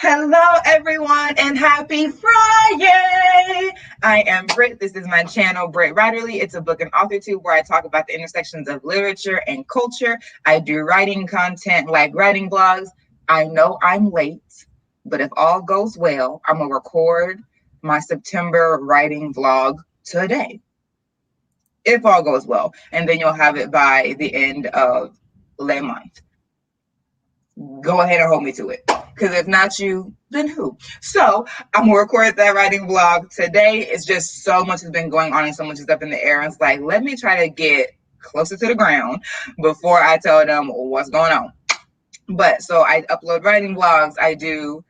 Hello, everyone, and happy Friday! I am Britt. This is my channel, Britt Writerly. It's a book and author tube where I talk about the intersections of literature and culture. I do writing content like writing blogs. I know I'm late, but if all goes well, I'm going to record my September writing vlog today. If all goes well. And then you'll have it by the end of Le month. Go ahead and hold me to it. Because if not you, then who? So I'm gonna record that writing vlog today. It's just so much has been going on and so much is up in the air. It's like, let me try to get closer to the ground before I tell them what's going on. But so I upload writing vlogs. I do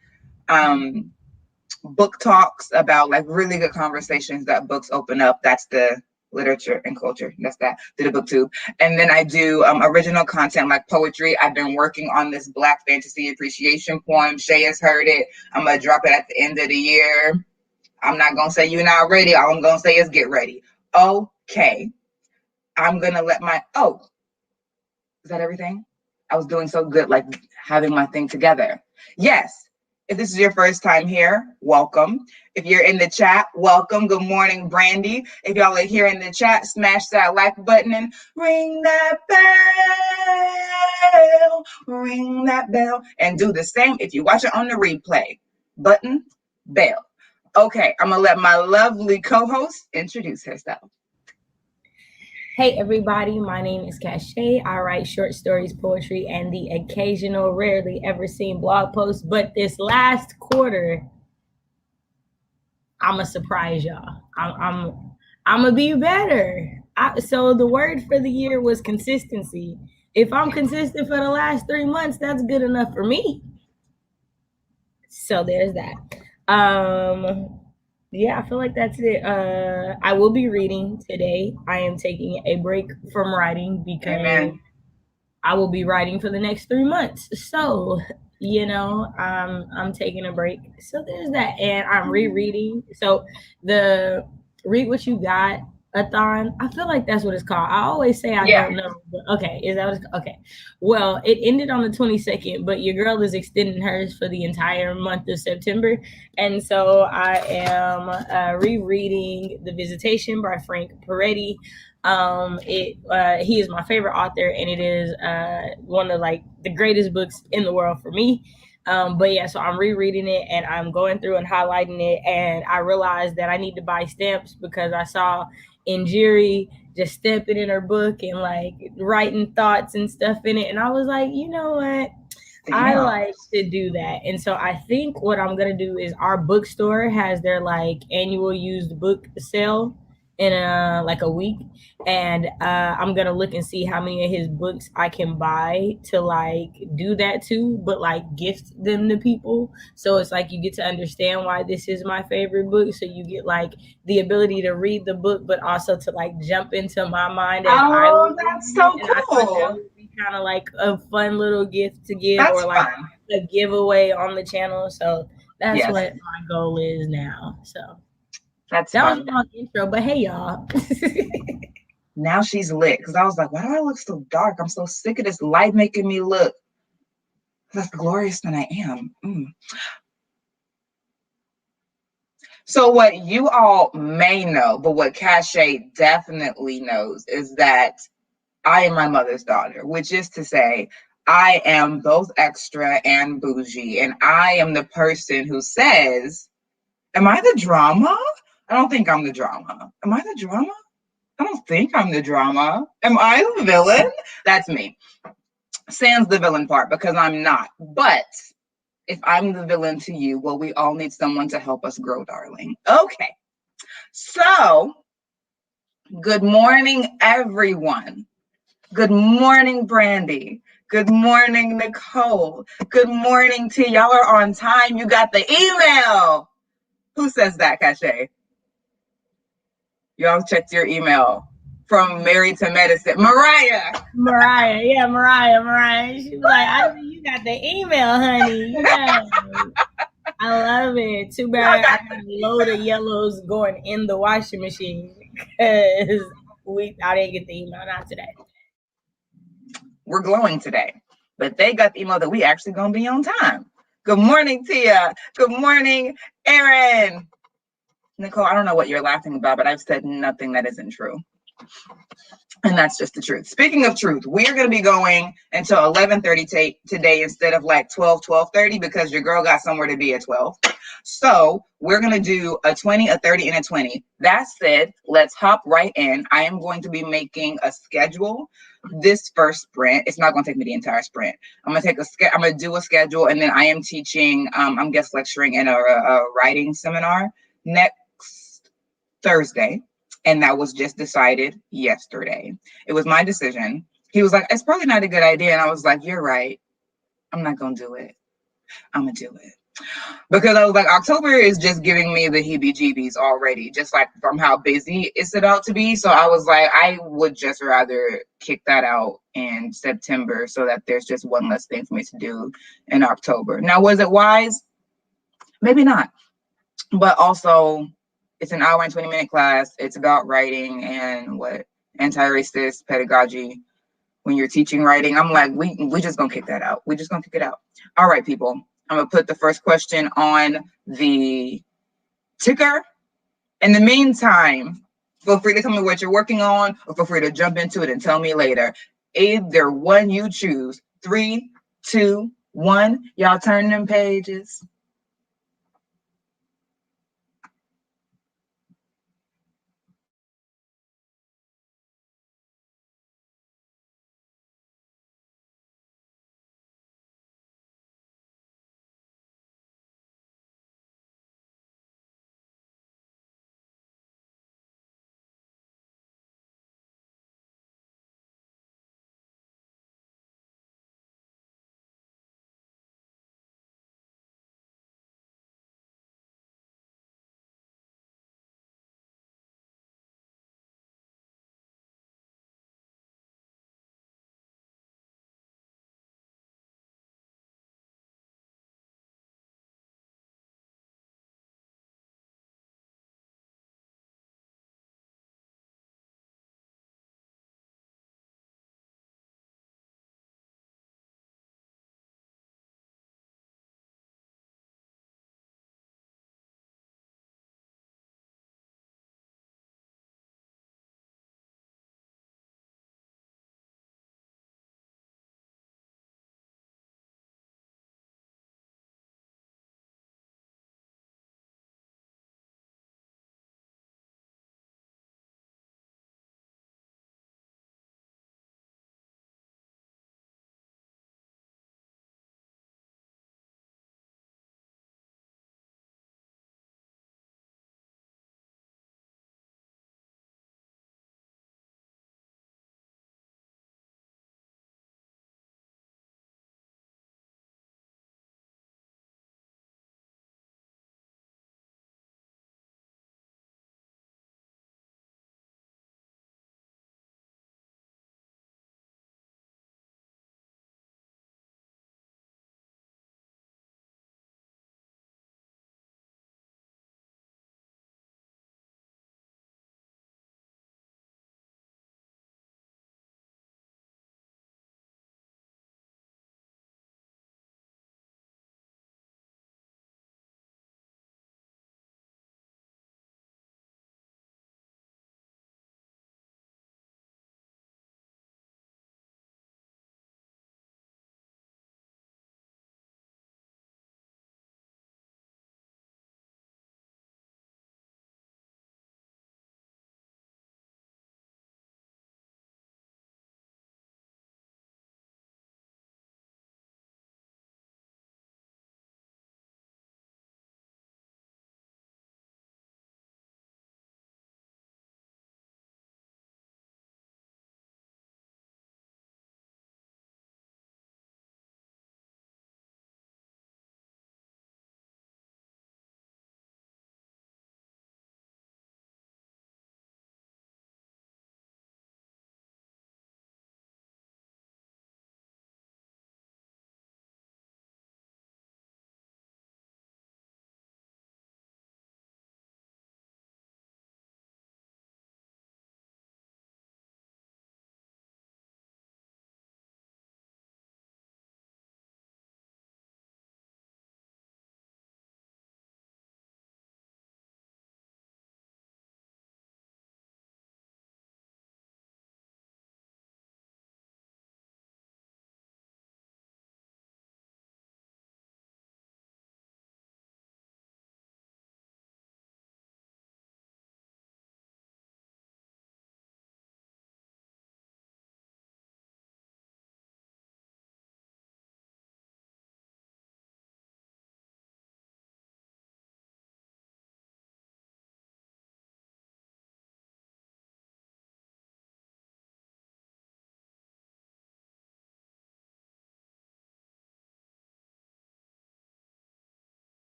book talks about like really good conversations that books open up. That's the literature and culture. That's that. Do the booktube. And then I do original content like poetry. I've been working on this Black fantasy appreciation poem. Shay has heard it. I'm going to drop it at the end of the year. I'm not going to say you're not ready. All I'm going to say is get ready. Okay. I'm going to let my, is that everything? I was doing so good, like having my thing together. Yes. If this is your first time here, welcome. If you're in the chat, welcome. Good morning, Brandy. If y'all are here in the chat, smash that like button and ring that bell, and do the same if you watch it on the replay. Button, bell. Okay, I'm gonna let my lovely co-host introduce herself. Hey everybody, my name is KaShay. I write short stories, poetry, and the occasional, rarely ever seen blog post. But this last quarter, I'ma surprise y'all. I'm gonna be better. So the word for the year was consistency. If I'm consistent for the last 3 months, that's good enough for me. So there's that. Yeah, I feel like that's it. I will be reading today. I am taking a break from writing because Amen. I will be writing for the next 3 months. So, I'm taking a break. So there's that. And I'm rereading. So the Read What You Got a-thon, I feel like that's what it's called. I always say I don't know. But okay, is that what it's called? Okay. Well, it ended on the 22nd, but your girl is extending hers for the entire month of September. And so I am rereading The Visitation by Frank Peretti. He is my favorite author, and it is one of like the greatest books in the world for me. But yeah, so I'm rereading it and I'm going through and highlighting it, and I realized that I need to buy stamps because I saw Injiri just stamping in her book and like writing thoughts and stuff in it, and I was like, you know what? I like to do that. And so I think what I'm gonna do is our bookstore has their like annual used book sale in like a week, and I'm gonna look and see how many of his books I can buy to like do that too, but like gift them to people. So it's like you get to understand why this is my favorite book. So you get like the ability to read the book, but also to like jump into my mind as That's so cool. I thought that would be kind of like a fun little gift to give, or like a giveaway on the channel. So that's what my goal is now. So that was a long intro, but hey y'all. Now she's lit because I was like, why do I look so dark? I'm so sick of this light making me look less glorious than I am. So what you all may know, but what KaShay definitely knows, is that I am my mother's daughter, which is to say I am both extra and bougie. And I am the person who says, am I the drama? I don't think I'm the drama. Am I the drama? I don't think I'm the drama. Am I the villain? That's me. Sans the villain part, because I'm not. But if I'm the villain to you, well, we all need someone to help us grow, darling. Okay. So, good morning, everyone. Good morning, Brandy. Good morning, Nicole. Good morning, T. Y'all are on time. You got the email. Who says that, KaShay? Y'all checked your email from Married to Medicine. Mariah. Yeah, Mariah. She was like, I see you got the email, honey. Yeah. I love it. Too bad I got a load of yellows going in the washing machine because I didn't get the email, not today. We're glowing today, but they got the email that we actually gonna be on time. Good morning, Tia. Good morning, Aaron. Nicole, I don't know what you're laughing about, but I've said nothing that isn't true. And that's just the truth. Speaking of truth, we're going to be going until 11:30 today instead of like 12:30 because your girl got somewhere to be at 12. So we're going to do a 20, a 30, and a 20. That said, let's hop right in. I am going to be making a schedule this first sprint. It's not going to take me the entire sprint. I'm going to do a schedule, and then I am teaching, I'm guest lecturing in a writing seminar next Thursday. And that was just decided yesterday. It was my decision. He was like, it's probably not a good idea. And I was like, you're right. I'm not going to do it. I'm going to do it. Because I was like, October is just giving me the heebie jeebies already, just like from how busy it's about to be. So I was like, I would just rather kick that out in September so that there's just one less thing for me to do in October. Now, was it wise? Maybe not. But also, it's an hour and 20-minute class. It's about writing and what anti-racist pedagogy when you're teaching writing. I'm like, we just gonna kick that out. We just gonna kick it out. All right, people. I'm gonna put the first question on the ticker. In the meantime, feel free to tell me what you're working on, or feel free to jump into it and tell me later. Either one you choose. 3, 2, 1. Y'all turn them pages.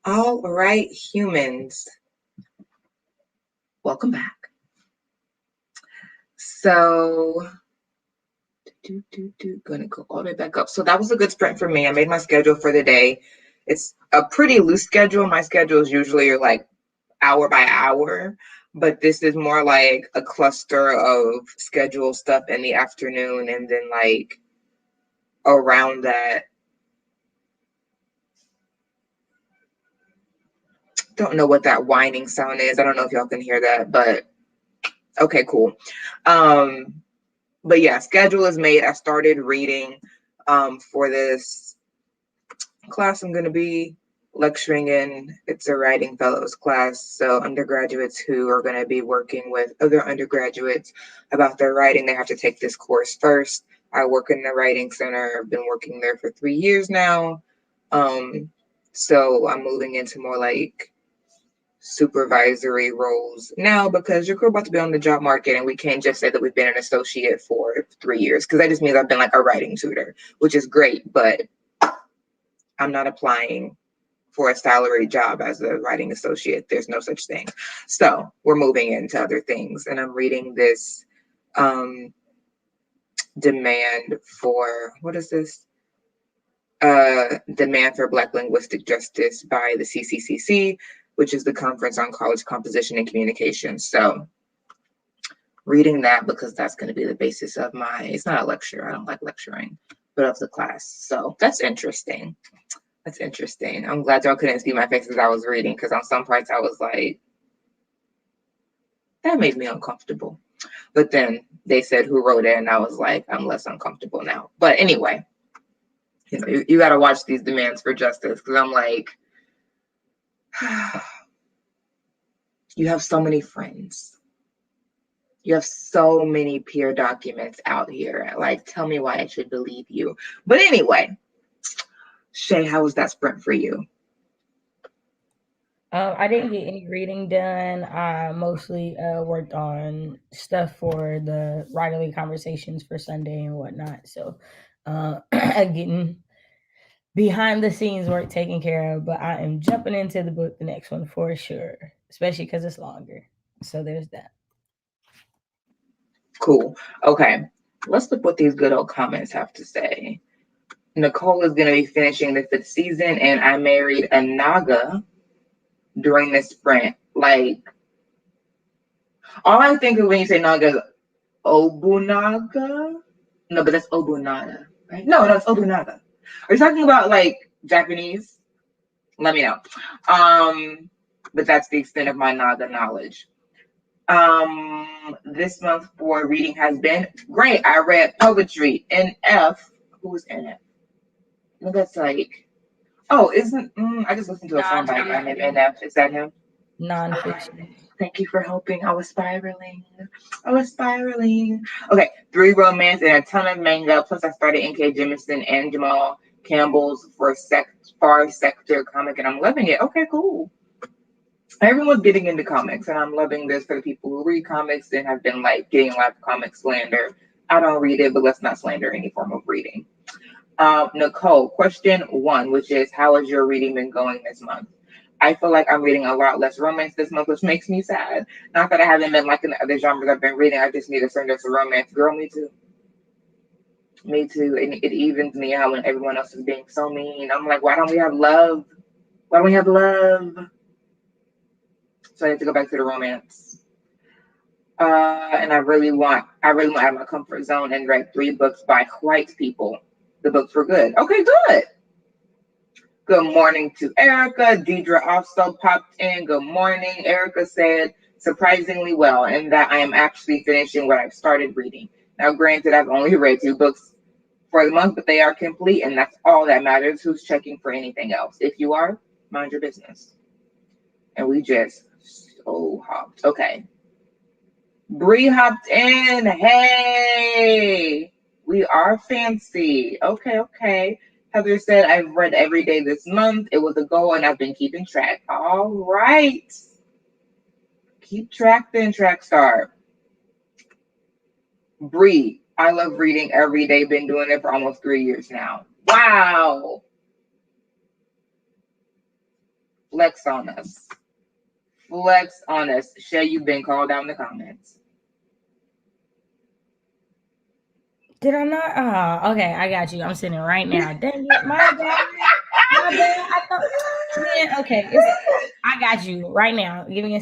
All right, humans. Welcome back. So, gonna go all the way back up. So that was a good sprint for me. I made my schedule for the day. It's a pretty loose schedule. My schedules usually are like hour by hour, but this is more like a cluster of schedule stuff in the afternoon, and then like around that, don't know what that whining sound is. I don't know if y'all can hear that, but okay, cool. But yeah, schedule is made. I started reading for this class I'm going to be lecturing in. It's a writing fellows class. So undergraduates who are going to be working with other undergraduates about their writing, they have to take this course first. I work in the writing center. I've been working there for 3 years now. So I'm moving into more like supervisory roles now because you're about to be on the job market, and we can't just say that we've been an associate for 3 years, because that just means I've been like a writing tutor, which is great, but I'm not applying for a salary job as a writing associate. There's no such thing. So we're moving into other things, and I'm reading this demand for, what is this? Demand for Black Linguistic Justice by the CCCC, which is the Conference on College Composition and Communication. So reading that because that's going to be the basis of my, it's not a lecture, I don't like lecturing, but of the class. So that's interesting. That's interesting. I'm glad y'all couldn't see my face as I was reading, because on some parts I was like, that made me uncomfortable. But then they said who wrote it, and I was like, I'm less uncomfortable now. But anyway, you know, you got to watch these demands for justice, because I'm like, you have so many friends. You have so many peer documents out here. Like, tell me why I should believe you. But anyway, Shay, how was that sprint for you? I didn't get any reading done. I mostly worked on stuff for the writerly conversations for Sunday and whatnot. So getting behind the scenes work taken care of, but I am jumping into the book, the next one for sure, especially because it's longer. So there's that. Cool. Okay. Let's look what these good old comments have to say. Nicole is going to be finishing the 5th season, and I married a Naga during this sprint. Like, all I think of when you say Naga is Obunaga. No, but that's Obunada, right? No, it's Obunaga. Are you talking about like Japanese? Let me know. But that's the extent of my Naga knowledge. This month for reading has been great. I read poetry. NF. Who's in it? No, that's like, oh, isn't I just listened to a song by a guy named NF. Is that him? Nonfiction. Thank you for helping. I was spiraling. Okay, 3 romance and a ton of manga. Plus, I started N.K. Jemisin and Jamal Campbell's Far Sector comic, and I'm loving it. Okay, cool. Everyone's getting into comics, and I'm loving this for the people who read comics and have been like getting a lot of comic slander. I don't read it, but let's not slander any form of reading. Nicole, question 1, which is, how has your reading been going this month? I feel like I'm reading a lot less romance this month, which makes me sad. Not that I haven't been liking the other genres I've been reading. I just need to turn to some romance. Girl, me too. Me too. And it evens me out when everyone else is being so mean. I'm like, why don't we have love? Why don't we have love? So I have to go back to the romance. And I really want out of my comfort zone and read 3 books by white people. The books were good. Okay, good. Good morning to Erica. Deidre also popped in. Good morning. Erica said, surprisingly well, in that I am actually finishing what I've started reading. Now, granted, I've only read 2 books for the month, but they are complete, and that's all that matters. Who's checking for anything else? If you are, mind your business. And we just hopped. Okay. Bree hopped in. Hey, we are fancy. Okay. Heather said, I've read every day this month. It was a goal, and I've been keeping track. All right. Keep track then, track star. Bree, I love reading every day. Been doing it for almost 3 years now. Wow. Flex on us. Flex on us. Shay, you've been called out in the comments. Did I not? Oh, okay. I got you. I'm sitting right now. Dang it. My bad. My bad. I thought, man, okay. I got you right now. Give me a.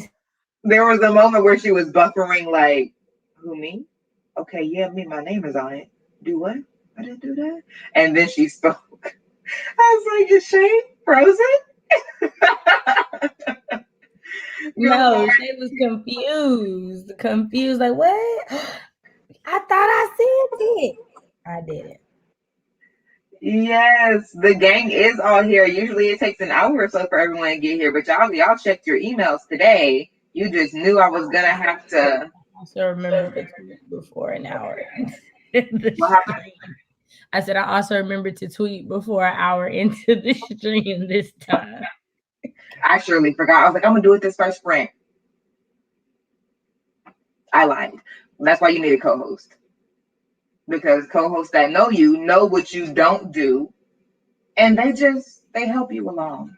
There was a moment where she was buffering, like, who, me? Okay, yeah, me, my name is on it. Do what? I didn't do that. And then she spoke. I was like, is Shay frozen? Good No, Lord. she was confused. Confused. Like, what? I thought I sent it. I didn't. Yes, the gang is all here. Usually it takes an hour or so for everyone to get here, but y'all checked your emails today. You just knew I was gonna have to. Also remember to tweet before an hour into the What happened? stream. I said I also remember to tweet before an hour into the stream this time. I surely forgot. I was like, I'm gonna do it this first sprint. I lied. That's why you need a co-host. Because co-hosts that know you know what you don't do, and they help you along.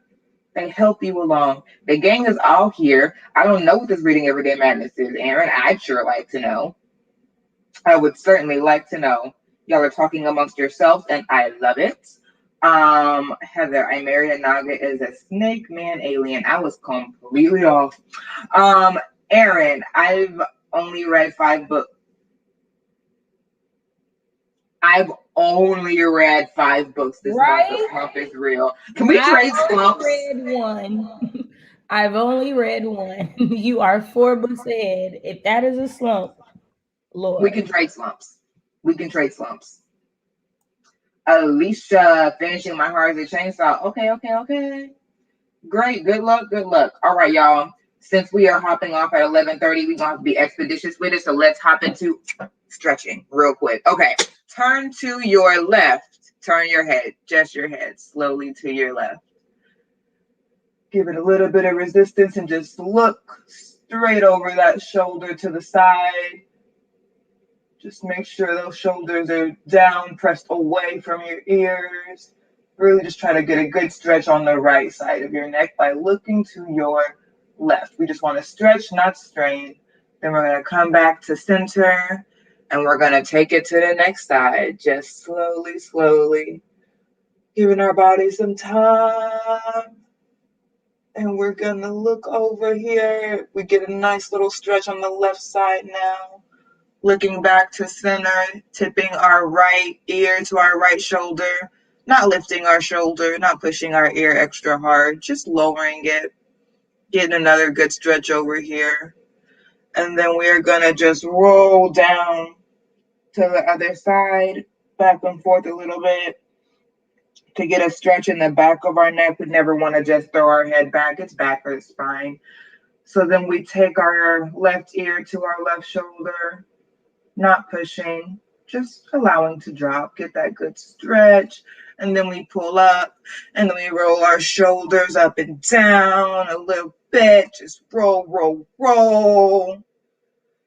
They help you along. The gang is all here. I don't know what this reading everyday madness is, Aaron. I'd sure like to know. I would certainly like to know. Y'all are talking amongst yourselves, and I love it. Heather, I married a Naga is a snake man alien. I was completely off. Um, Aaron, I've only read 5 books. I've only read 5 books this month. The Right? slump is real. Can we I've trade slumps? only read one. I've only read one. You are 4 books ahead. If that is a slump, We Lord. can trade slumps. We can trade slumps. Alicia finishing My Heart is a Chainsaw. Okay, okay, okay. Great. Good luck. Good luck. All right, y'all. Since we are hopping off at 11:30, we're gonna have to be expeditious with it. So let's hop into stretching real quick. Okay. Turn to your left. Turn your head. Just your head. Slowly to your left. Give it a little bit of resistance and just look straight over that shoulder to the side. Just make sure those shoulders are down, pressed away from your ears. Really just try to get a good stretch on the right side of your neck by looking to your left. We just want to stretch, not strain. Then we're going to come back to center and we're going to take it to the next side. Just slowly, slowly, giving our body some time. And we're going to look over here. We get a nice little stretch on the left side now. Looking back to center, tipping our right ear to our right shoulder, not lifting our shoulder, not pushing our ear extra hard, just lowering it, getting another good stretch over here. And then we're going to just roll down to the other side, back and forth a little bit to get a stretch in the back of our neck. We never want to just throw our head back, it's back or the spine. So then we take our left ear to our left shoulder, not pushing, just allowing to drop, get that good stretch. And then we pull up and then we roll our shoulders up and down a little bit. Just roll, roll, roll.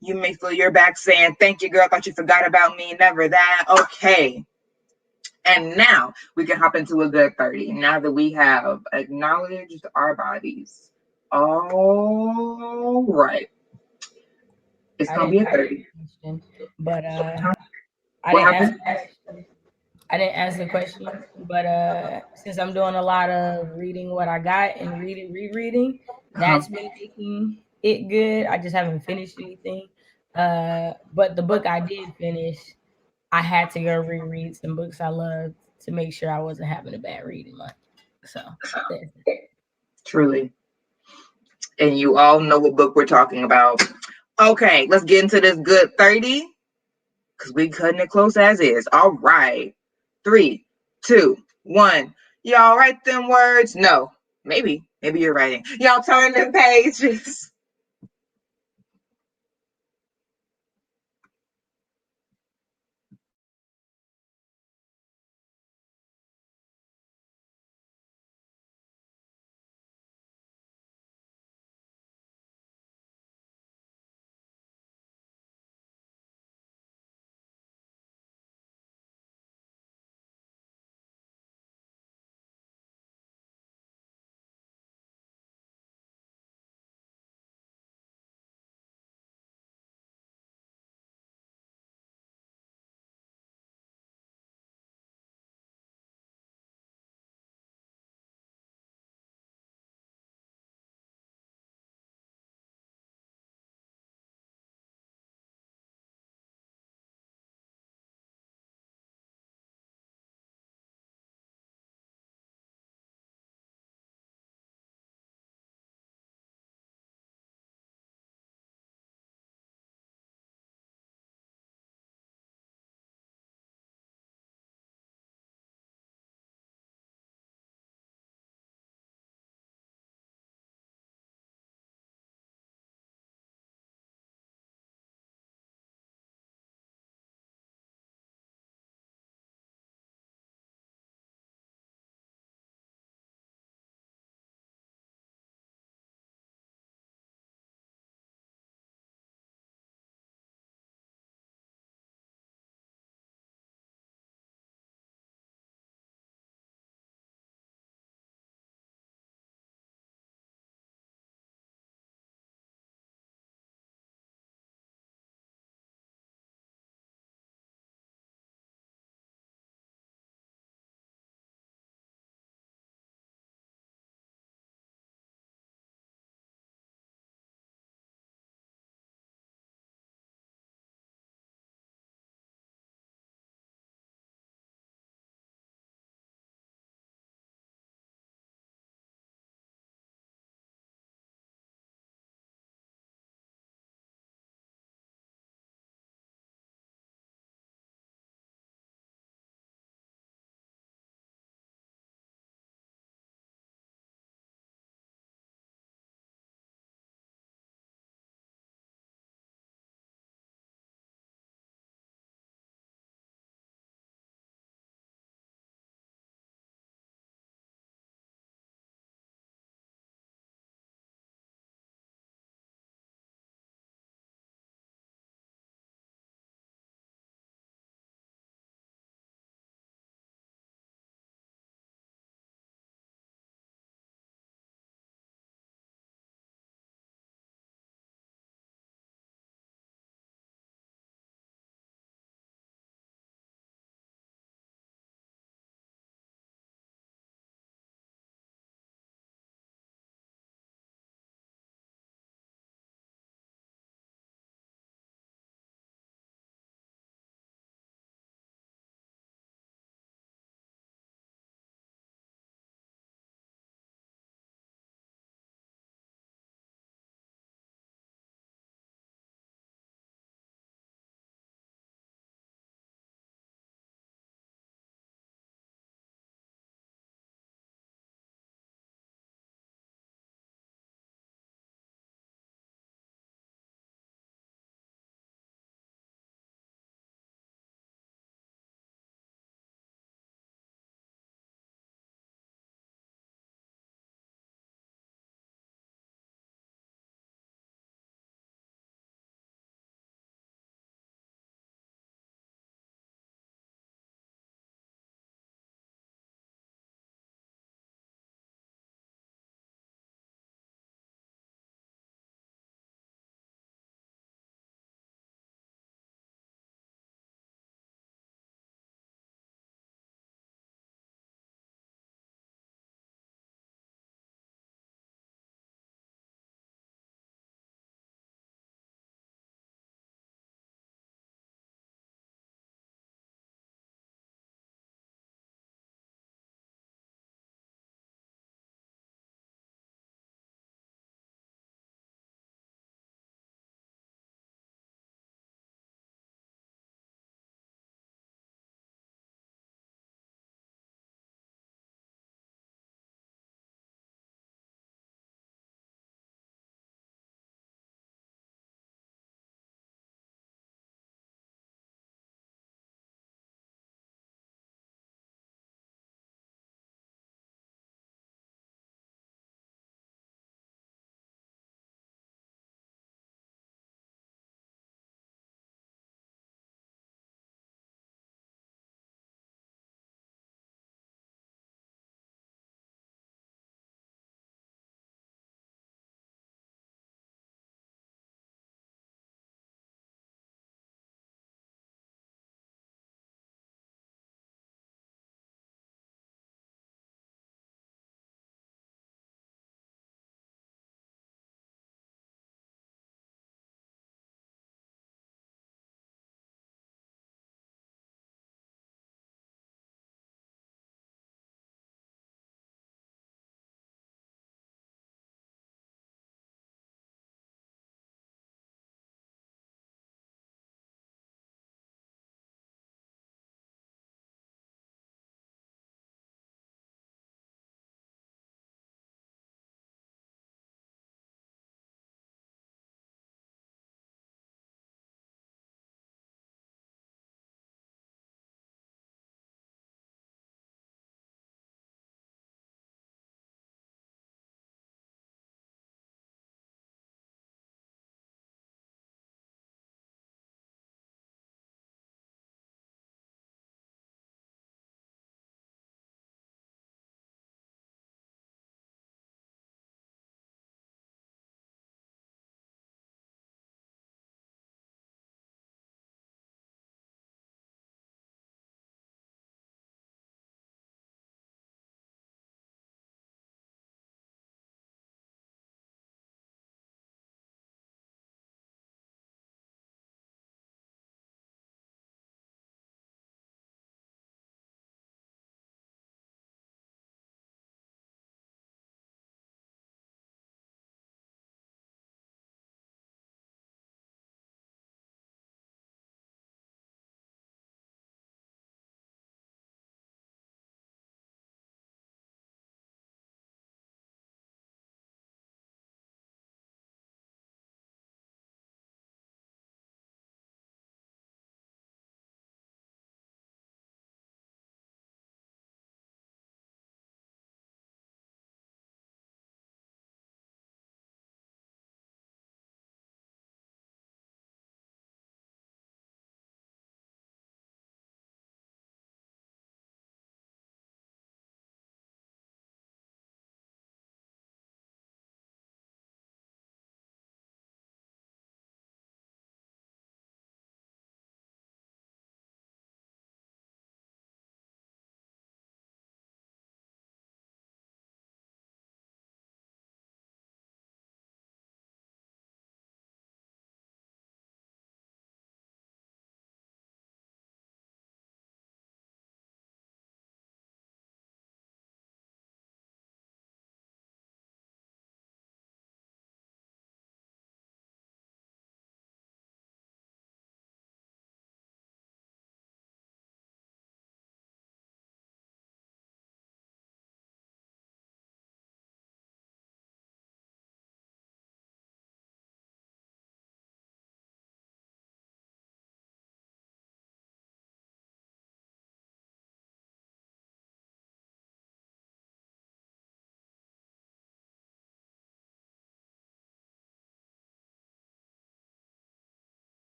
You may feel your back saying, thank you, girl. Thought you forgot about me. Never that. Okay. And now we can hop into a good 30. Now that we have acknowledged our bodies. All right. It's I going to be didn't a ask 30. the question, but I What didn't ask happened? the question. I didn't ask the question, but since I'm doing a lot of reading what I got and rereading, Uh-huh. that's been making it good. I just haven't finished anything. But the book I did finish, I had to go reread some books I loved to make sure I wasn't having a bad reading month. So there's that. Truly. And you all know what book we're talking about. Okay, let's get into this good 30 because we cutting it close as is. All right. 3, 2, 1. Y'all write them words? No. Maybe. Maybe you're writing. Y'all turn them pages.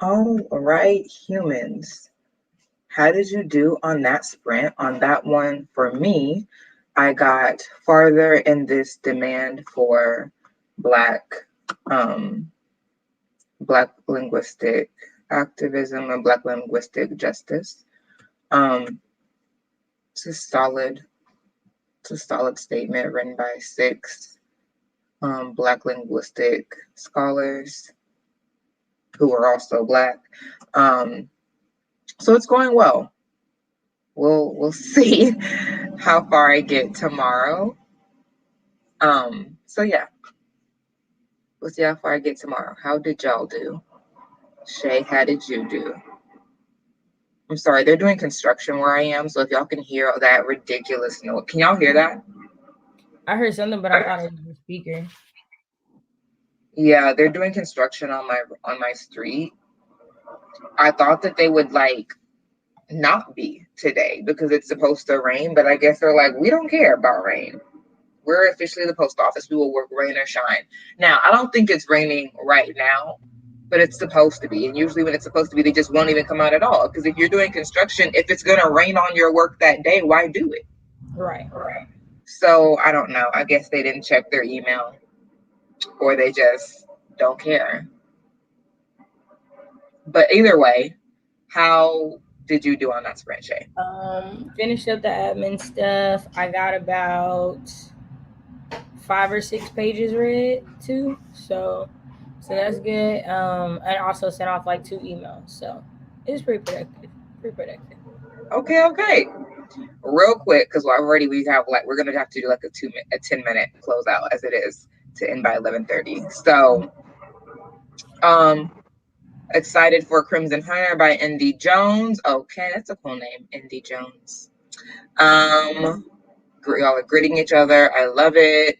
All right, humans. How did you do on that sprint? On that one, for me, I got farther in this demand for Black, um, Black linguistic activism and Black linguistic justice. Um, it's a solid, it's a solid statement written by 6 Black linguistic scholars who are also Black. So it's going well. We'll see how far I get tomorrow. So yeah, we'll see how far I get tomorrow. How did y'all do? Shay, how did you do? I'm sorry, they're doing construction where I am, so if y'all can hear that ridiculous noise, can y'all hear that? I heard something, but I thought it was the speaker. Yeah, they're doing construction on my street. I thought that they would like not be today because it's supposed to rain, but I guess they're like, we don't care about rain. We're officially the post office. We will work rain or shine. Now, I don't think it's raining right now, but it's supposed to be. And usually when it's supposed to be, they just won't even come out at all. Because if you're doing construction, if it's going to rain on your work that day, why do it? Right. So I don't know. I guess they didn't check their email or they just don't care. But either way, how did you do on that sprint, Shay? Finished up the admin stuff. I got about 5 or 6 pages read too. So that's good. And also sent off like 2 emails. So it was pretty productive. Pretty productive. Okay. Real quick, because we have like we're gonna have to do like a 10-minute closeout as it is to end by 11:30. So excited for Crimson Hire by Indy Jones. Okay, that's a cool name, Indy Jones. Y'all are gritting each other. I love it.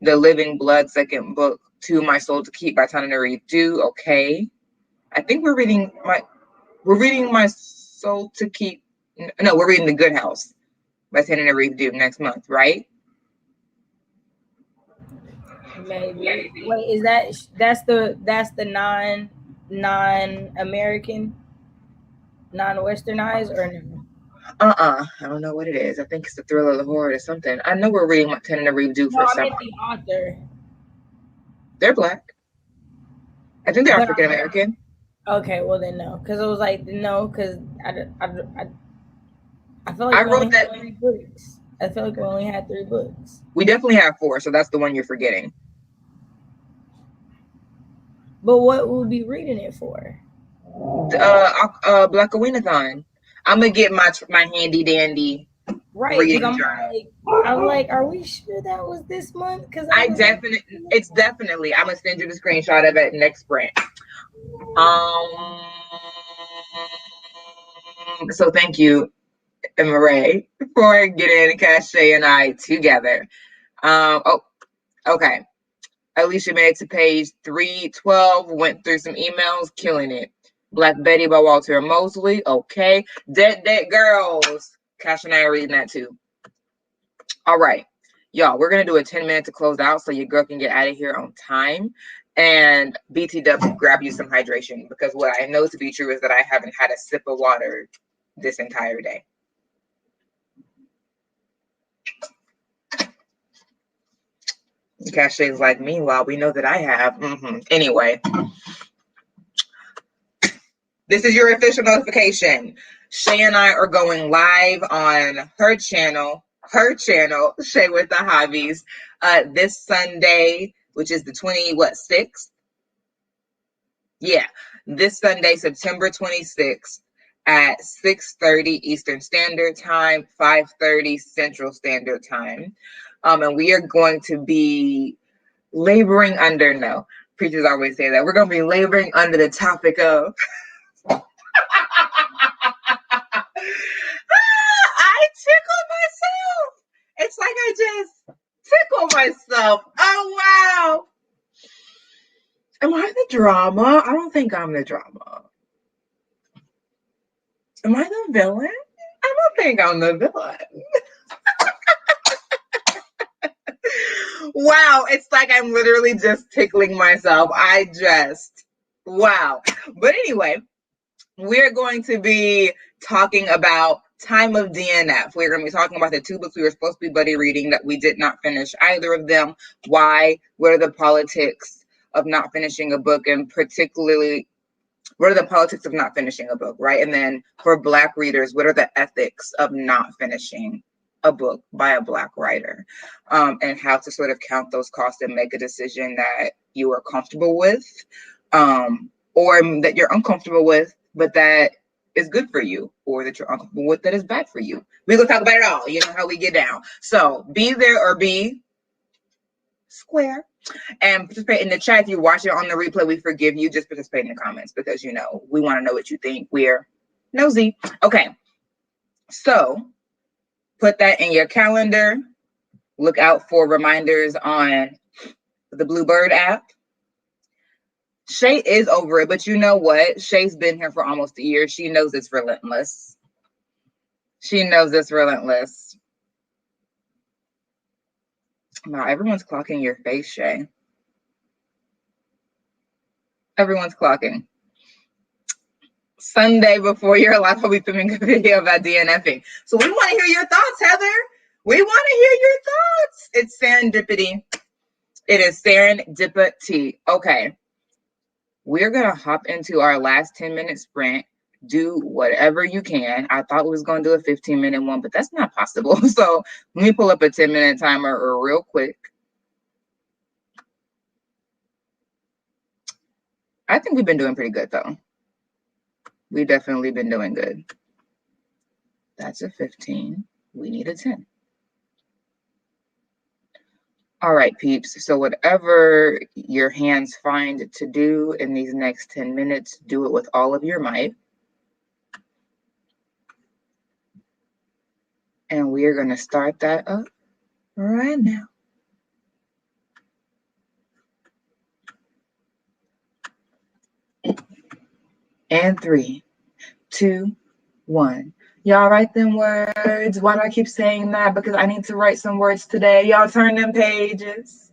The Living Blood second book, To My Soul to Keep by Tana Reed Do. Okay. I think we're reading My Soul to Keep. No, we're reading The Good House by Tana Reed Do next month, right? Maybe. Wait, is that's the non-American, non-westernized or no? I don't know what it is. I think it's the Thriller of the Horde or something. I know we're reading what Tana Reed Do No, for I summer. meant the author. They're Black. I think they're But African American. okay, well then no, because it was like no, because I feel like I we wrote only that. had 3 books. I feel like we only had 3 books. We definitely have 4, so that's the one you're forgetting. But what would we be reading it for? Black Aweenathon. I'm gonna get my handy dandy Right, because reading journal. I'm like, are we sure that was this month? Because It's definitely. I'm gonna send you the screenshot of it next sprint. So thank you, Marae, for getting KaShay and I together. Okay. Alicia made it to page 312, went through some emails, killing it. Black Betty by Walter Mosley. Okay. Dead Girls. KaShay and I are reading that too. All right. Y'all, we're going to do a 10-minute to close out so your girl can get out of here on time. And BTW, grab you some hydration because what I know to be true is that I haven't had a sip of water this entire day. KaShay's like, meanwhile, we know that I have. Anyway, this is your official notification. Shay and I are going live on her channel, Shay with the Hobbies, this Sunday, which is the 6th? Yeah, this Sunday, September 26th at 6:30 Eastern Standard Time, 5:30 Central Standard Time. And we are going to be laboring under, no, preachers always say that, we're going to be laboring under the topic of I tickle myself. It's like I just tickle myself. Oh, wow. Am I the drama? I don't think I'm the drama. Am I the villain? I don't think I'm the villain. Wow, it's like I'm literally just tickling myself. I just Wow. But anyway, we're going to be talking about Time of DNF. We're going to be talking about the two books we were supposed to be buddy reading that we did not finish either of them. Why? What are the politics of not finishing a book, and particularly what are the politics of not finishing a book, right? And then for Black readers, what are the ethics of not finishing a book by a Black writer, and how to sort of count those costs and make a decision that you are comfortable with, or that you're uncomfortable with, but that is good for you, or that you're uncomfortable with that is bad for you. We're going to talk about it all. You know how we get down. So be there or be square. And participate in the chat. If you watch it on the replay, we forgive you. Just participate in the comments because, we want to know what you think. We're nosy. Okay. So put that in your calendar. Look out for reminders on the Bluebird app. Shay is over it, but you know what? Shay's been here for almost a year. She knows it's relentless. She knows it's relentless. Wow, everyone's clocking your face, Shay. Everyone's clocking. Sunday before your live, I'll be filming a video about DNFing. So we want to hear your thoughts, Heather. We want to hear your thoughts. It's serendipity. It is serendipity. Okay. We're going to hop into our last 10-minute sprint. Do whatever you can. I thought we was going to do a 15-minute one, but that's not possible. So let me pull up a 10-minute timer real quick. I think we've been doing pretty good, though. We've definitely been doing good. That's a 15. We need a 10. All right, peeps. So whatever your hands find to do in these next 10 minutes, do it with all of your might. And we are going to start that up right now. And 3, 2, 1. Y'all write them words. Why do I keep saying that? Because I need to write some words today. Y'all turn them pages.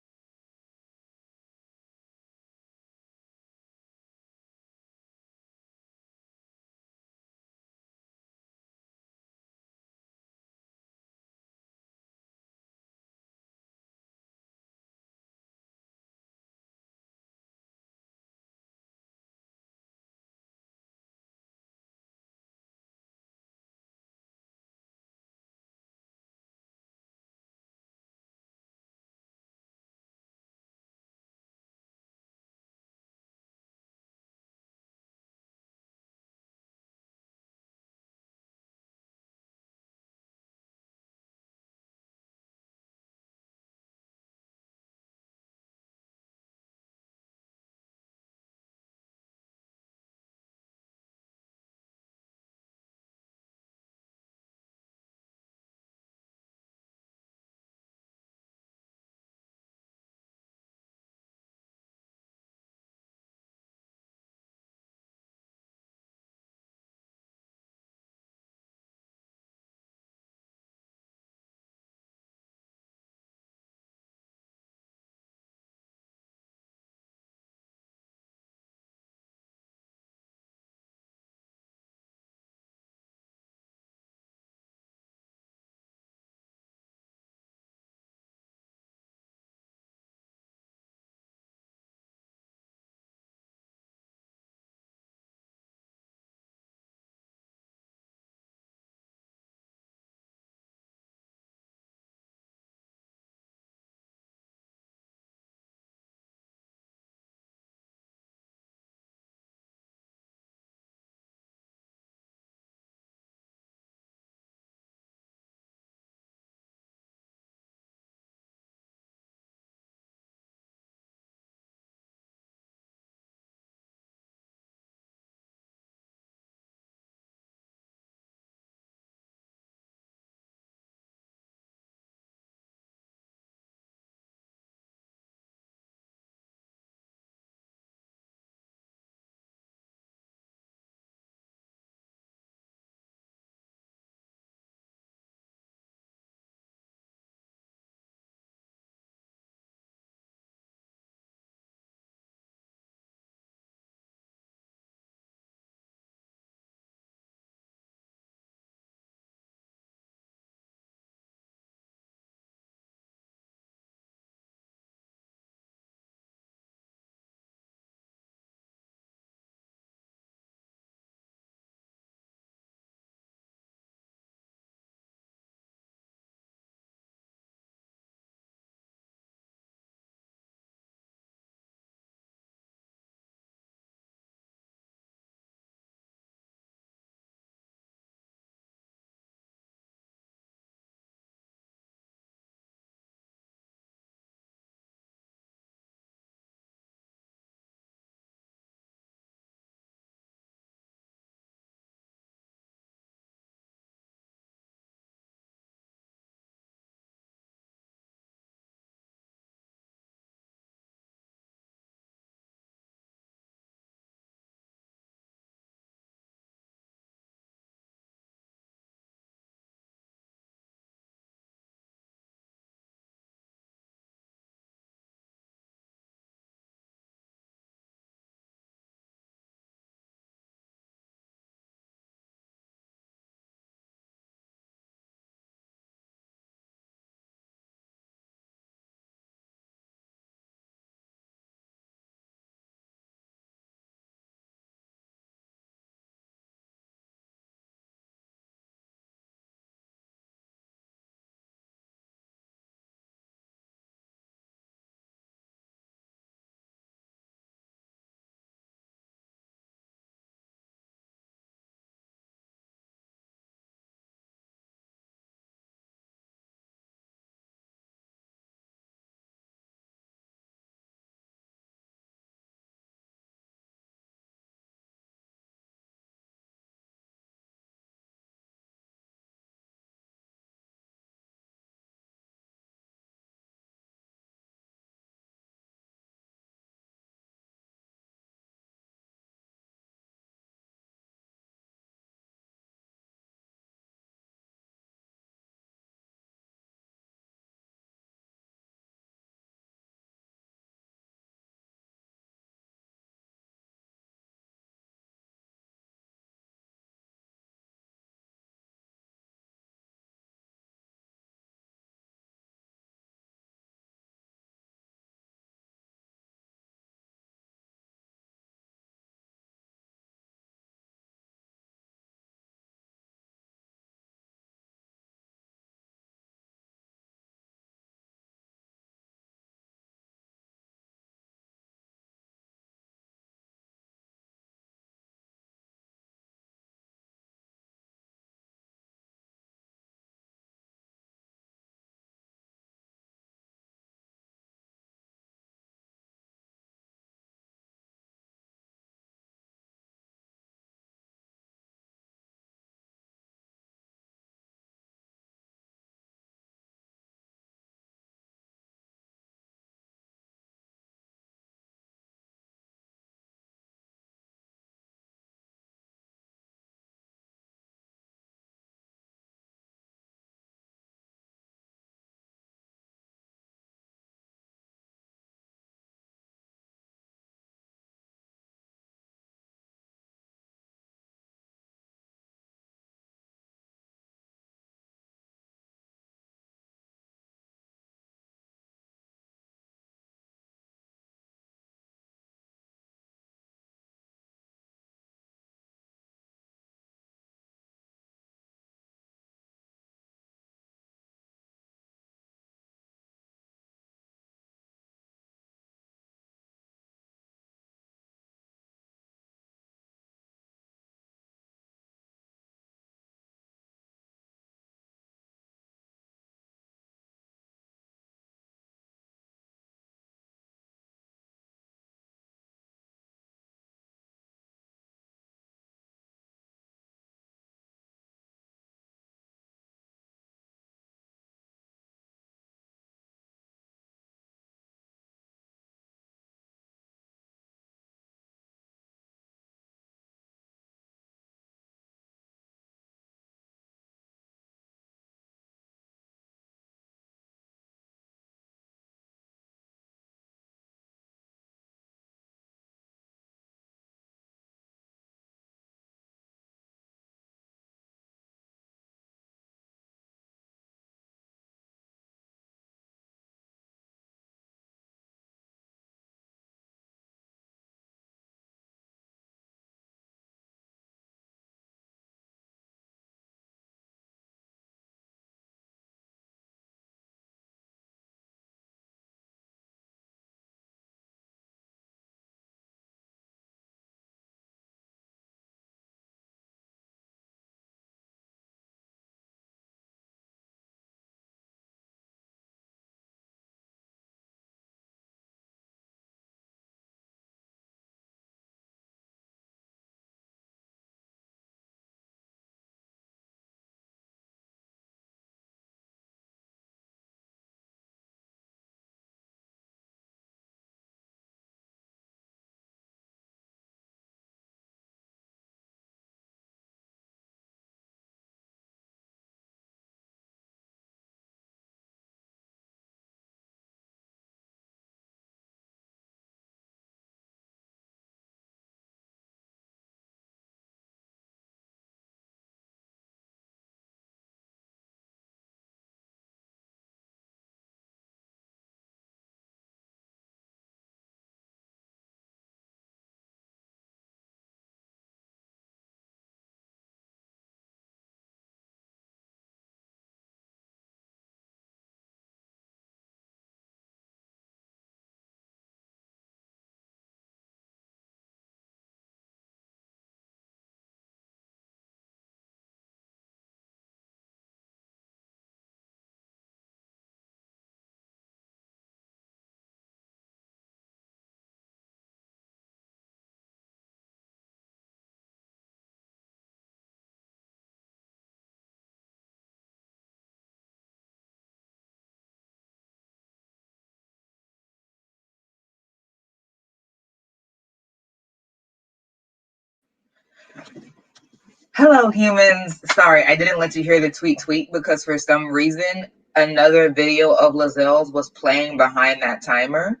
Hello, humans. Sorry, I didn't let you hear the tweet because for some reason another video of Lazelle's was playing behind that timer,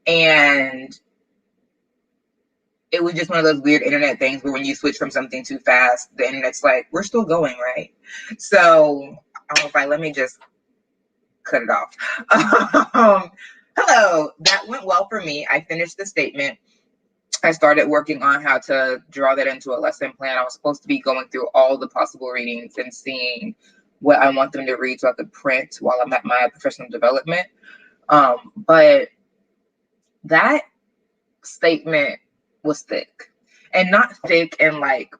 and it was just one of those weird internet things where when you switch from something too fast, the internet's like, we're still going, right? So I was like, let me just cut it off. Hello, that went well for me. I finished the statement. I started working on how to draw that into a lesson plan. I was supposed to be going through all the possible readings and seeing what I want them to read so I could print while I'm at my professional development. But that statement was thick, and not thick and like,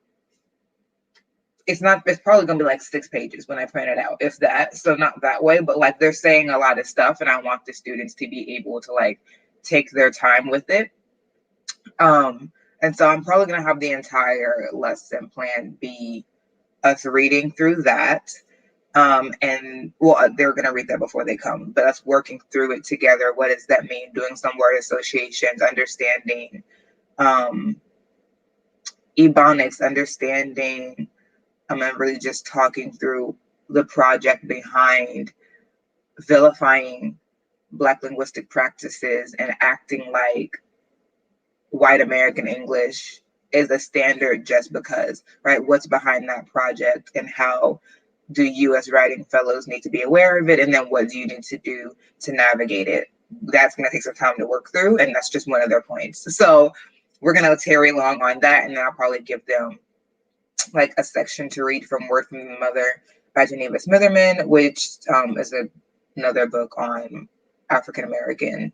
it's probably gonna be like 6 pages when I print it out, if that. So not that way, but like they're saying a lot of stuff, and I want the students to be able to like take their time with it. And so I'm probably gonna have the entire lesson plan be us reading through that. And well, they're gonna read that before they come, but us working through it together. What does that mean? Doing some word associations, understanding Ebonics, understanding. I'm really just talking through the project behind vilifying Black linguistic practices and acting like white American English is a standard just because, right? What's behind that project, and how do you as writing fellows need to be aware of it? And then what do you need to do to navigate it? That's going to take some time to work through, and that's just one of their points. So we're going to tarry long on that, and then I'll probably give them like a section to read from Word from the Mother by Geneva Smitherman, which is another book on African American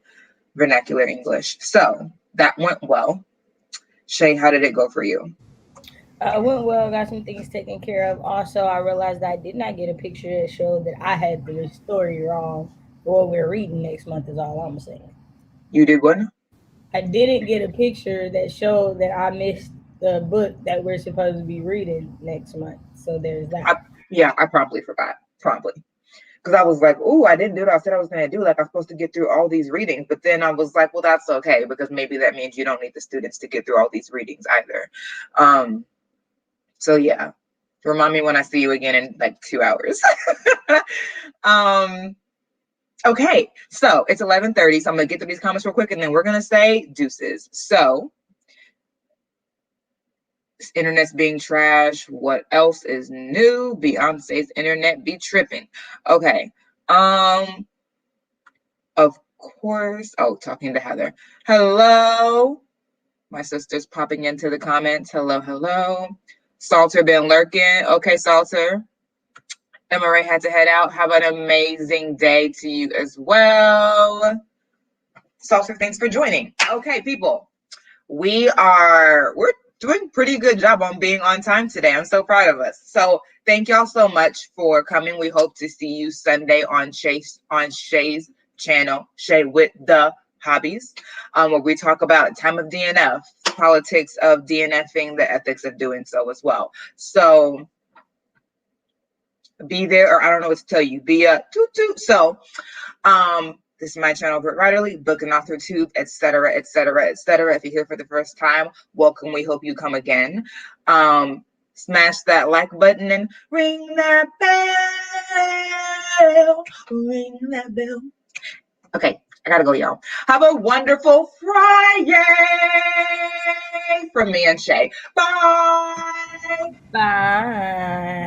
vernacular English. So that went well. Shay, how did it go for you? It went well. Got some things taken care of. Also, I realized that I did not get a picture that showed that I had the story wrong for what we're reading next month. Is all I'm saying. You did one? I didn't get a picture that showed that I missed the book that we're supposed to be reading next month. So there's that. I probably forgot. Probably. Because I was like, oh, I didn't do what I said I was going to do. Like, I'm supposed to get through all these readings. But then I was like, well, that's okay, because maybe that means you don't need the students to get through all these readings either. So yeah, remind me when I see you again in like 2 hours. Okay, so it's 11:30, so I'm gonna get through these comments real quick, and then we're gonna say deuces. So this internet's being trash. What else is new? Beyonce's internet be tripping. Okay. Of course. Oh, talking to Heather. Hello. My sister's popping into the comments. Hello, hello. Salter been lurking. Okay, Salter. Emma Ray had to head out. Have an amazing day to you as well. Salter, thanks for joining. Okay, people. We're doing a pretty good job on being on time today. I'm so proud of us. So thank y'all so much for coming. We hope to see you Sunday on Shay's channel, Shay with the Hobbies, where we talk about time of DNF, politics of DNFing, the ethics of doing so as well. So be there, or I don't know what to tell you. Be a toot toot. So this is my channel, Britt Riderly, Book and Author Tube, etc., etc., etc. If you're here for the first time, welcome. We hope you come again. Smash that like button and ring that bell. Ring that bell. Okay, I gotta go, y'all. Have a wonderful Friday from me and Shay. Bye. Bye.